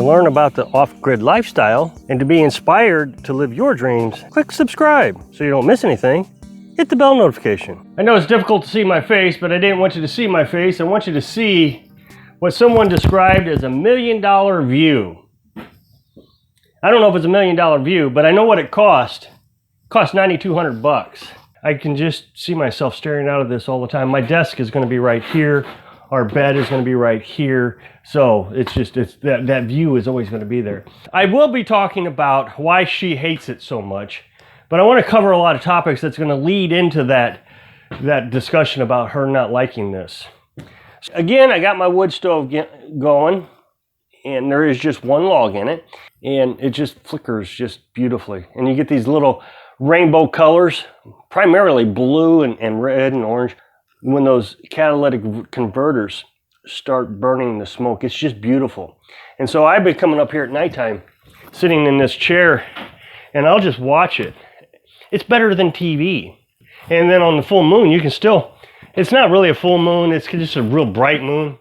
To learn about the off-grid lifestyle and to be inspired to live your dreams, click subscribe so you don't miss anything. Hit the bell notification. I know it's difficult to see my face, but I didn't want you to see my face. I want you to see what someone described as $1 million view. I don't know if it's $1 million view, but I know what it cost. It cost $9,200. I can just see myself staring out of this all the time. My desk is going to be right here. Our bed is going to be right here. So it's that view is always going to be there. I will be talking about why she hates it so much, but I want to cover a lot of topics that's going to lead into that discussion about her not liking this. Again, I got my wood stove going, and there is just one log in it, and it just flickers just beautifully. And you get these little rainbow colors, primarily blue and red and orange. When those catalytic converters start burning the smoke, it's just beautiful. And so I've been coming up here at nighttime, sitting in this chair, and I'll just watch it. It's better than TV. And then on the full moon, you can still, it's not really a full moon, it's just a real bright moon,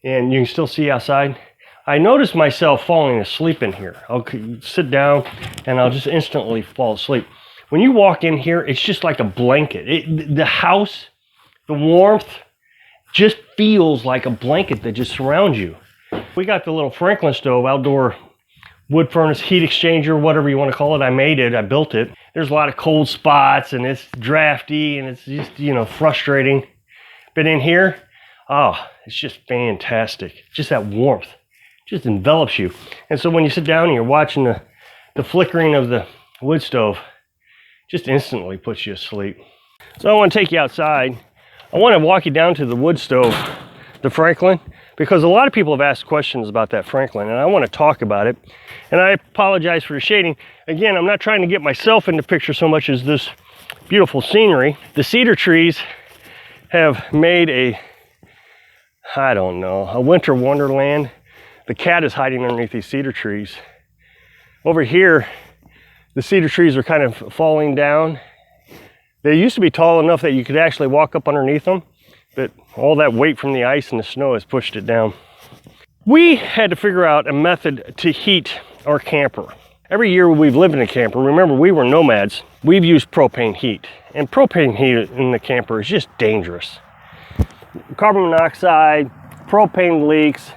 and you can still see outside. I noticed myself falling asleep in here. I'll sit down and I'll just instantly fall asleep. When you walk in here, it's just like a blanket. The house, the warmth, just feels like a blanket that just surrounds you. We got the little Franklin stove, outdoor wood furnace, heat exchanger, whatever you want to call it. I made it, I built it. There's a lot of cold spots and it's drafty and it's just, frustrating. But in here, it's just fantastic. Just that warmth just envelops you. And so when you sit down and you're watching the flickering of the wood stove, just instantly puts you asleep. So I want to take you outside. I want to walk you down to the wood stove, the Franklin, because a lot of people have asked questions about that Franklin, and I want to talk about it. And I apologize for the shading. Again, I'm not trying to get myself in the picture so much as this beautiful scenery. The cedar trees have made a winter wonderland. The cat is hiding underneath these cedar trees. Over here, the cedar trees are kind of falling down. They used to be tall enough that you could actually walk up underneath them, but all that weight from the ice and the snow has pushed it down. We had to figure out a method to heat our camper. Every year we've lived in a camper, remember we were nomads, we've used propane heat. And propane heat in the camper is just dangerous. Carbon monoxide, propane leaks.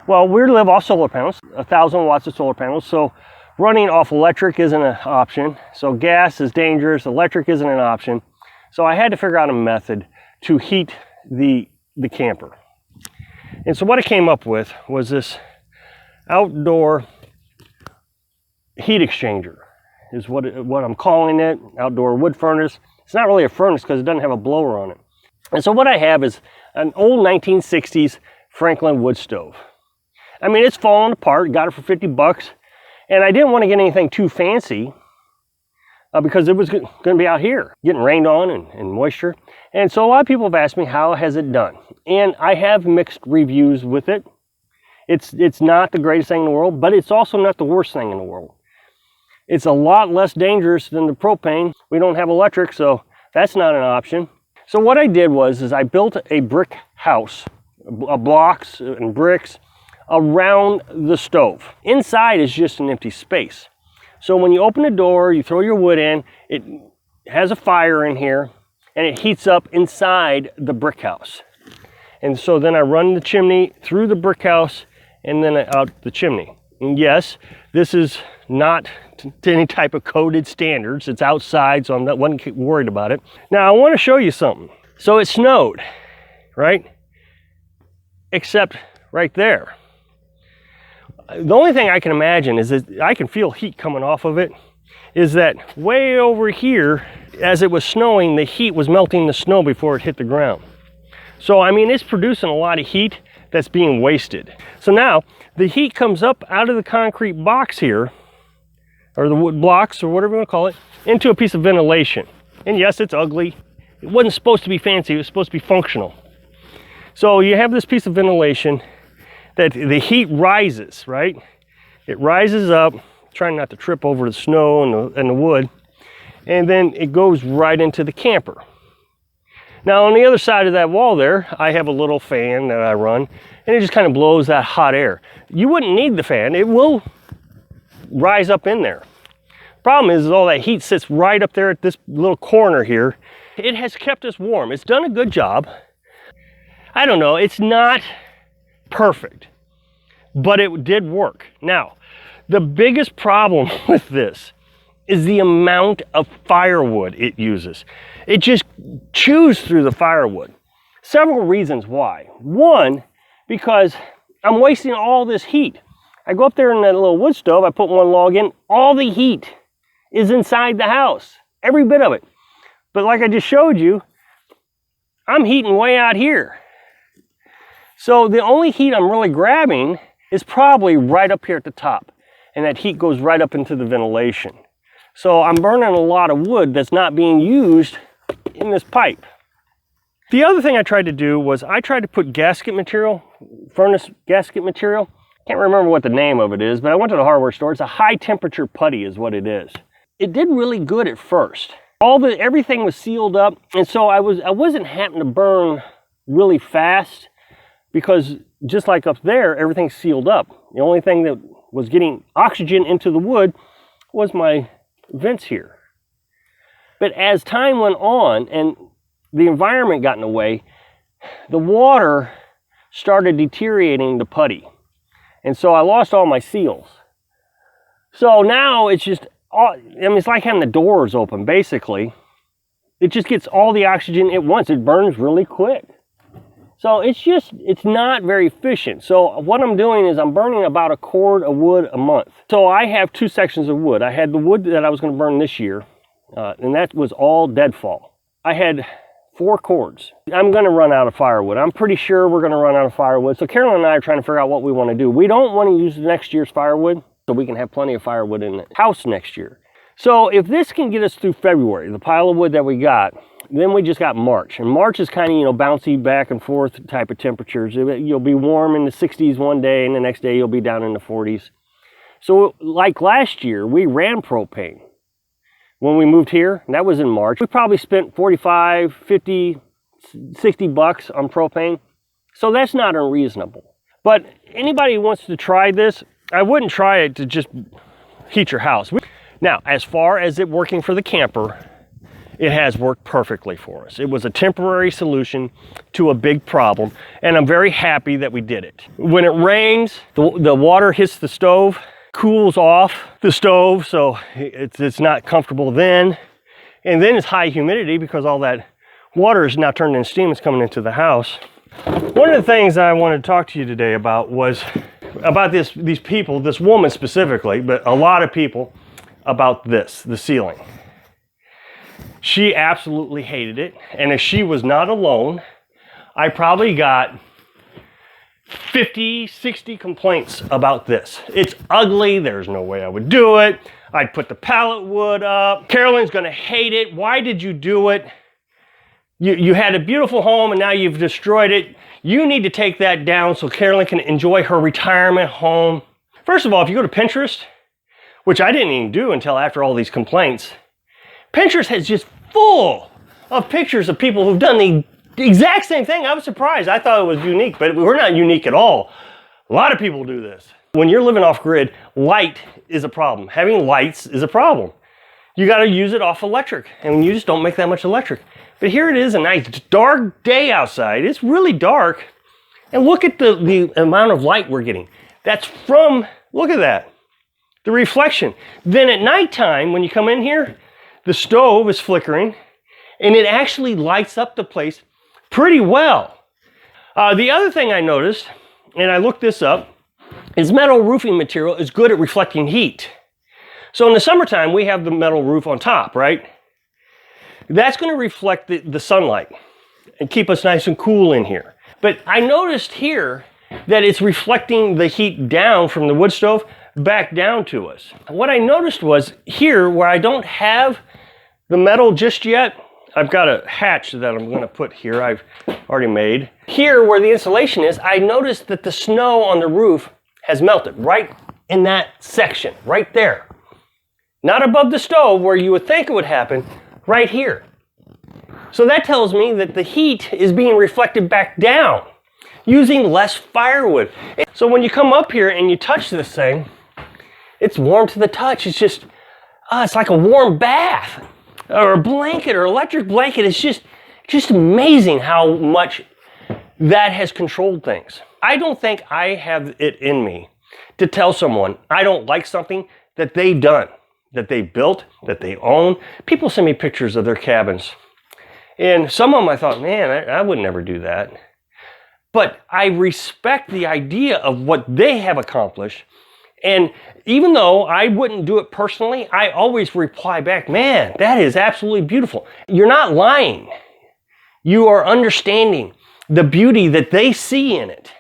Well, we live off solar panels, 1,000 watts of solar panels, so running off electric isn't an option. So gas is dangerous, electric isn't an option. So I had to figure out a method to heat the camper. And so what I came up with was this outdoor heat exchanger, is what I'm calling it, outdoor wood furnace. It's not really a furnace because it doesn't have a blower on it. And so what I have is an old 1960s Franklin wood stove. I mean, it's falling apart, got it for $50. And I didn't want to get anything too fancy because it was going to be out here, getting rained on and moisture. And so a lot of people have asked me, how has it done? And I have mixed reviews with it. It's not the greatest thing in the world, but it's also not the worst thing in the world. It's a lot less dangerous than the propane. We don't have electric, so that's not an option. So what I did was I built a brick house, blocks and bricks, around the stove. Inside is just an empty space. So when you open the door, you throw your wood in, it has a fire in here, and it heats up inside the brick house. And so then I run the chimney through the brick house and then out the chimney. And yes, this is not to any type of coded standards. It's outside, so I wasn't worried about it. Now I want to show you something. So it snowed, right? Except right there. The only thing I can imagine is that I can feel heat coming off of it, is that way over here, as it was snowing, the heat was melting the snow before it hit the ground. So, I mean, it's producing a lot of heat that's being wasted. So now, the heat comes up out of the concrete box here, or the wood blocks, or whatever you want to call it, into a piece of ventilation. And yes, it's ugly. It wasn't supposed to be fancy, it was supposed to be functional. So you have this piece of ventilation that the heat rises, right? It rises up, trying not to trip over the snow and the wood, and then it goes right into the camper. Now on the other side of that wall there, I have a little fan that I run, and it just kind of blows that hot air. You wouldn't need the fan. It will rise up in there. Problem is all that heat sits right up there at this little corner here. It has kept us warm. It's done a good job. I don't know, it's not perfect, but it did work. Now, the biggest problem with this is the amount of firewood it uses. It just chews through the firewood. Several reasons why. One, because I'm wasting all this heat. I go up there in that little wood stove, I put one log in, all the heat is inside the house, every bit of it. But like I just showed you, I'm heating way out here. So the only heat I'm really grabbing is probably right up here at the top. And that heat goes right up into the ventilation. So I'm burning a lot of wood that's not being used in this pipe. The other thing I tried to do was I tried to put gasket material, furnace gasket material. Can't remember what the name of it is, but I went to the hardware store. It's a high temperature putty is what it is. It did really good at first. Everything was sealed up, and so I wasn't having to burn really fast because just like up there, everything's sealed up. The only thing that was getting oxygen into the wood was my vents here. But as time went on and the environment got in the way, the water started deteriorating the putty. And so I lost all my seals. So now it's just, it's like having the doors open, basically. It just gets all the oxygen at once. It burns really quick. So it's not very efficient. So what I'm doing is I'm burning about a cord of wood a month. So I have 2 sections of wood. I had the wood that I was going to burn this year, and that was all deadfall. I had 4 cords. I'm going to run out of firewood. I'm pretty sure we're going to run out of firewood. So Carolyn and I are trying to figure out what we want to do. We don't want to use next year's firewood, so we can have plenty of firewood in the house next year. So if this can get us through February, the pile of wood that we got, then we just got March. And March is kind of, bouncy back and forth type of temperatures. You'll be warm in the 60s one day, and the next day you'll be down in the 40s. So like last year, we ran propane. When we moved here, and that was in March, we probably spent 45, 50, 60 bucks on propane. So that's not unreasonable. But anybody who wants to try this, I wouldn't try it to just heat your house. Now, as far as it working for the camper, it has worked perfectly for us. It was a temporary solution to a big problem, and I'm very happy that we did it. When it rains, the water hits the stove, cools off the stove, so it's not comfortable then. And then it's high humidity because all that water is now turned into steam. It's coming into the house. One of the things I wanted to talk to you today about was about these people, this woman specifically, but a lot of people, about the ceiling. She absolutely hated it, and if she was not alone, I probably got 50, 60 complaints about this. It's ugly, there's no way I would do it. I'd put the pallet wood up. Carolyn's gonna hate it. Why did you do it? You had a beautiful home and now you've destroyed it. You need to take that down so Carolyn can enjoy her retirement home. First of all, if you go to Pinterest, which I didn't even do until after all these complaints, Pinterest has just full of pictures of people who've done the exact same thing. I was surprised. I thought it was unique, but we're not unique at all. A lot of people do this. When you're living off grid, light is a problem. Having lights is a problem. You got to use it off electric, and you just don't make that much electric. But here it is, a nice dark day outside. It's really dark, and look at the amount of light we're getting. That's from, look at that, the reflection. Then at nighttime, when you come in here, the stove is flickering, and it actually lights up the place pretty well. The other thing I noticed, and I looked this up, is metal roofing material is good at reflecting heat. So in the summertime, we have the metal roof on top, right? That's going to reflect the sunlight and keep us nice and cool in here. But I noticed here that it's reflecting the heat down from the wood stove back down to us. What I noticed was here where I don't have the metal just yet, I've got a hatch that I'm going to put here, I've already made. Here where the insulation is, I noticed that the snow on the roof has melted right in that section, right there. Not above the stove where you would think it would happen, right here. So that tells me that the heat is being reflected back down. using less firewood. So when you come up here and you touch this thing, it's warm to the touch. It's just, it's like a warm bath or a blanket or electric blanket. It's just amazing how much that has controlled things. I don't think I have it in me to tell someone I don't like something that they've done, that they built, that they own. People send me pictures of their cabins. And some of them I thought, man, I would never do that. But I respect the idea of what they have accomplished. And even though I wouldn't do it personally, I always reply back, man, that is absolutely beautiful. You're not lying. You are understanding the beauty that they see in it.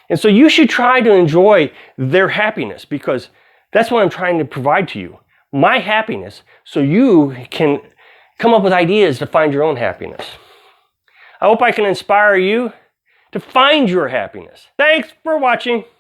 And so you should try to enjoy their happiness, because that's what I'm trying to provide to you. My happiness, so you can come up with ideas to find your own happiness. I hope I can inspire you to find your happiness. Thanks for watching.